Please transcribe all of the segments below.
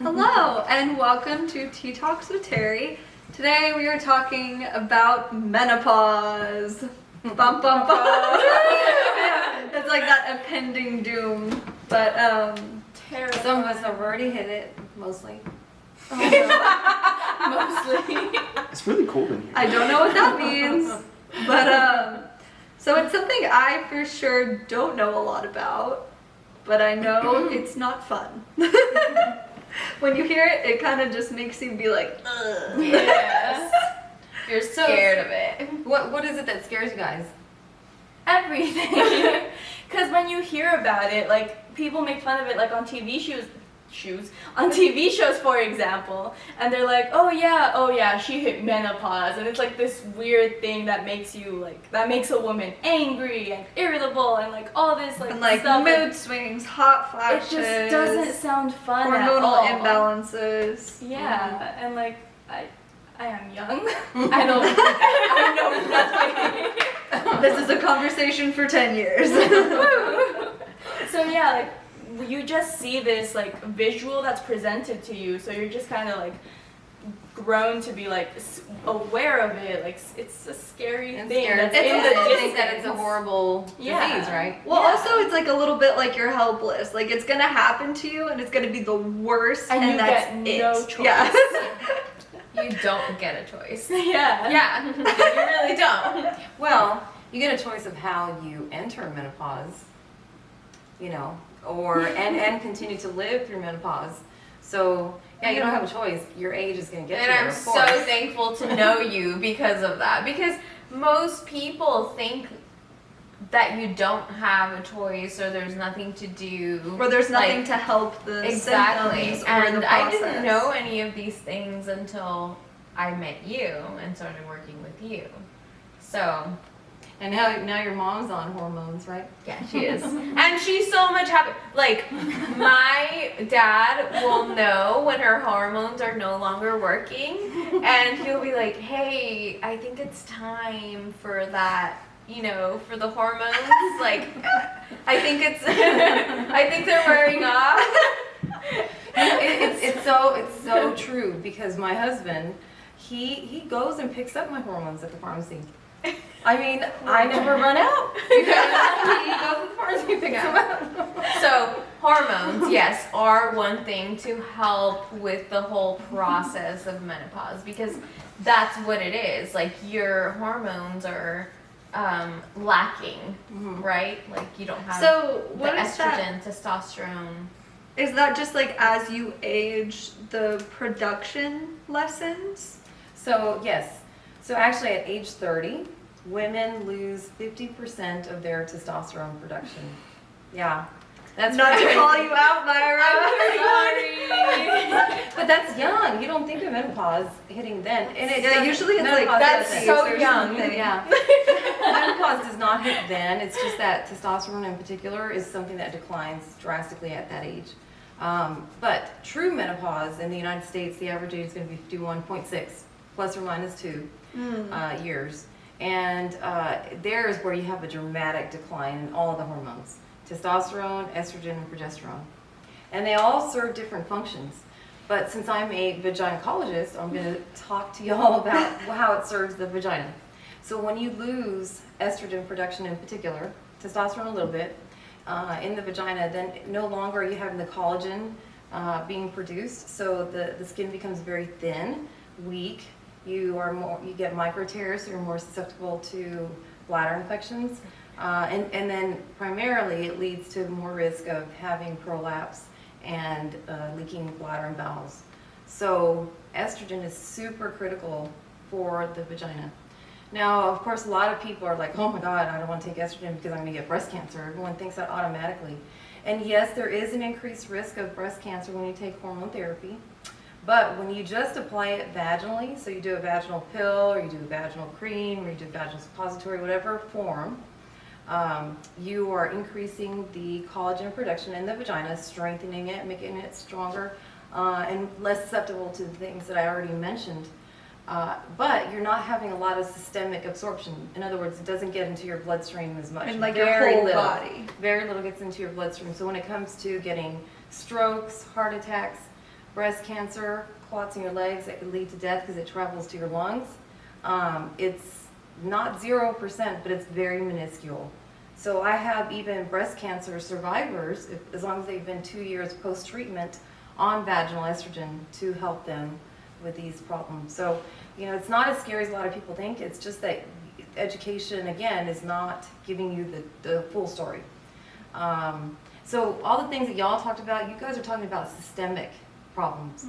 Hello, and welcome to Tea Talks with Terry. Today we are talking about menopause. Bum, bum, bum. Yeah, it's like that impending doom. But, Some of us have already hit it, mostly. Mostly. It's really cold in here. I don't know what that means. But, so it's something I for sure don't know a lot about. But I know it's not fun. When you hear it, it kind of just makes you be like, ugh. Yes. You're so Scared of it. What is it that scares you guys? Everything. Because when you hear about it, like, people make fun of it, like, on TV shows, for example, and they're like, oh yeah, she hit menopause, and it's like this weird thing that makes you, like, that makes a woman angry and irritable and, like, all this, like, And like stuff. mood swings, hot It flashes. just doesn't sound fun at hormonal all. imbalances. Yeah, and, like, I am young. I know nothing. This is a conversation for 10 years. So yeah, like, you just see this, like, visual that's presented to you, so you're just kind of, like, grown to be, like, aware of it. Like, it's a scary And thing scared. that's It's in also the think that it's a distance. horrible Yeah. disease, right? Well, Yeah. also it's like a little bit like you're helpless. Like it's gonna happen to you, and it's gonna be the worst, And you that's get it. no choice. Yeah. You don't get a choice. Yeah. Yeah, you really don't. Well, you get a choice of how you enter menopause, you know, or and continue to live through menopause. So yeah, you don't have a choice. Your age is going to get And you there, I'm of so course. thankful to know you because of that. Because most people think that you don't have a choice or there's nothing to do. Or there's nothing Like, to help the exactly. symptoms or And the I process. didn't know any of these things until I met you and started working with you. So And now your mom's on hormones, right? yeah, she is. And she's so much happy. Like, my dad will know when her hormones are no longer working, and he'll be like, hey, I think it's time for that, you know, for the hormones. Like, I think they're wearing off. It's so true because my husband, he goes and picks up my hormones at the pharmacy. I mean, I never run out because he goes to the pharmacy and picks them up. So, hormones, yes, are one thing to help with the whole process of menopause because that's what it is. Like, your hormones are lacking, right? Like, you don't have So the what is that? estrogen, testosterone. Is that just like as you age, the production lessens? So yes, so actually at age 30, women lose 50% of their testosterone production. Yeah, that's Not to crazy. call you out, Myra. But that's young. You don't think of menopause hitting then, and it Yeah, doesn't- usually it's like menopause that's doesn't. so or young. something. Yeah. Menopause does not hit then. It's just that testosterone in particular is something that declines drastically at that age. But true menopause in the United States, the average age is going to be 51.6, plus or minus 2 years. And there is where you have a dramatic decline in all of the hormones, testosterone, estrogen, and progesterone. And they all serve different functions. But since I'm a vaginacologist, I'm going to talk to y'all about how it serves the vagina. So when you lose estrogen production in particular, testosterone a little bit, in the vagina, then no longer are you having the collagen being produced. So the skin becomes very thin, weak. You get micro tears, so you're more susceptible to bladder infections. And then primarily it leads to more risk of having prolapse and leaking bladder and bowels. So estrogen is super critical for the vagina. Now, of course, a lot of people are like, oh my God, I don't want to take estrogen because I'm going to get breast cancer. Everyone thinks that automatically. And yes, there is an increased risk of breast cancer when you take hormone therapy. But when you just apply it vaginally, so you do a vaginal pill or you do a vaginal cream or you do a vaginal suppository, whatever form, you are increasing the collagen production in the vagina, strengthening it, making it stronger, and less susceptible to the things that I already mentioned. But you're not having a lot of systemic absorption. In other words, it doesn't get into your bloodstream as much. And like your whole body. Very little gets into your bloodstream. So when it comes to getting strokes, heart attacks, breast cancer, clots in your legs that could lead to death because it travels to your lungs. It's not 0%, but it's very minuscule. So I have even breast cancer survivors, as long as they've been 2 years post-treatment, on vaginal estrogen to help them with these problems. So, you know, it's not as scary as a lot of people think. It's just that education, again, is not giving you the full story. So all the things that y'all talked about, you guys are talking about systemic problems.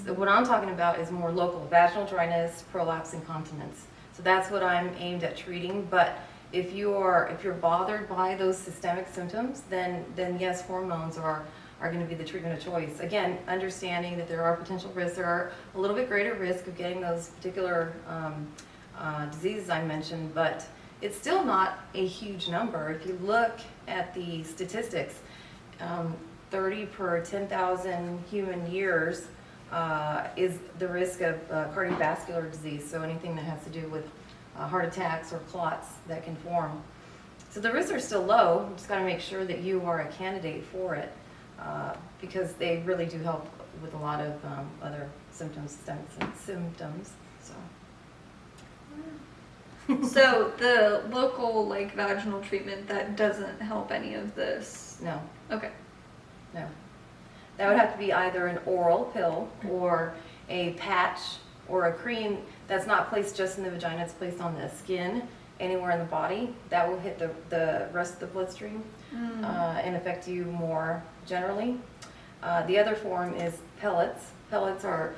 So what I'm talking about is more local: vaginal dryness, prolapse, incontinence. So that's what I'm aimed at treating. But if you're bothered by those systemic symptoms, then yes, hormones are going to be the treatment of choice. Again, understanding that there are potential risks. There are a little bit greater risk of getting those particular diseases I mentioned, but it's still not a huge number. If you look at the statistics, 30 per 10,000 human years is the risk of cardiovascular disease, so anything that has to do with heart attacks or clots that can form. So the risks are still low. You just got to make sure that you are a candidate for it, because they really do help with a lot of other symptoms, systemic symptoms. So the local like vaginal treatment, that doesn't help any of this. No, Okay. no. That would have to be either an oral pill or a patch or a cream that's not placed just in the vagina, it's placed on the skin, anywhere in the body. That will hit the rest of the bloodstream and affect you more generally. The other form is pellets. Pellets are,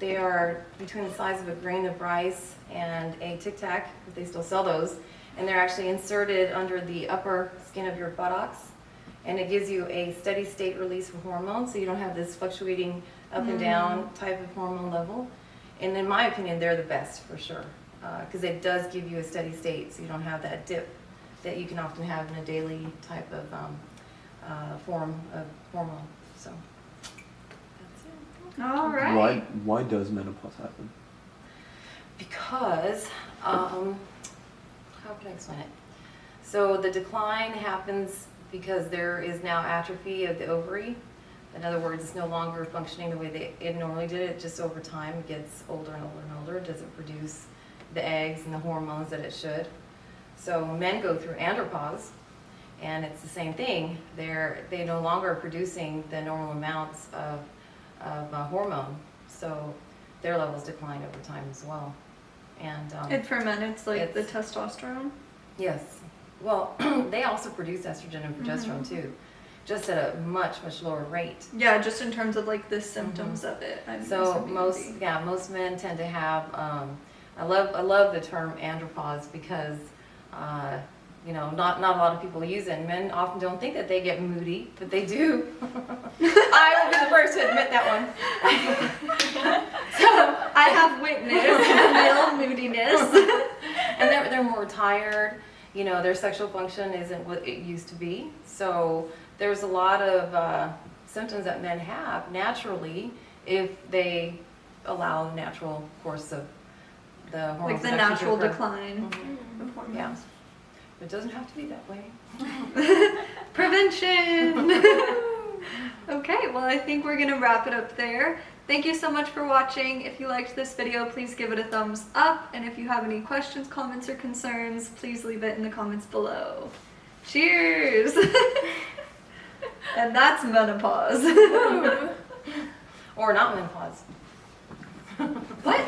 they are between the size of a grain of rice and a Tic Tac, if they still sell those, and they're actually inserted under the upper skin of your buttocks, and it gives you a steady state release of hormones, so you don't have this fluctuating up and down type of hormone level. And in my opinion, they're the best for sure, because it does give you a steady state, so you don't have that dip that you can often have in a daily type of form of hormone. So that's it. All right. Why does menopause happen? Because, how can I explain it? So the decline happens because there is now atrophy of the ovary. In other words, it's no longer functioning the way it normally did. It just over time gets older and older and older. It doesn't produce the eggs and the hormones that it should. So men go through andropause, and it's the same thing. They no longer are producing the normal amounts of hormone, so their levels decline over time as well. And For men, it's like the testosterone. yes, well, they also produce estrogen and progesterone too, just at a much lower rate. Yeah, just in terms of like the symptoms of it. So most men tend to have. I love the term andropause because you know, not a lot of people use it. And men often don't think that they get moody, but they do. I will be the first to admit that one. So I have witnessed male moodiness. And they're more tired. You know, their sexual function isn't what it used to be. So there's a lot of symptoms that men have naturally if they allow the natural course of the hormone Like the production to natural occur. decline Mhm. of hormones. Yeah. It doesn't have to be that way. Prevention! Okay, well I think we're gonna wrap it up there. Thank you so much for watching. If you liked this video, please give it a thumbs up. And if you have any questions, comments, or concerns, please leave it in the comments below. Cheers! And that's menopause. Or not menopause. What?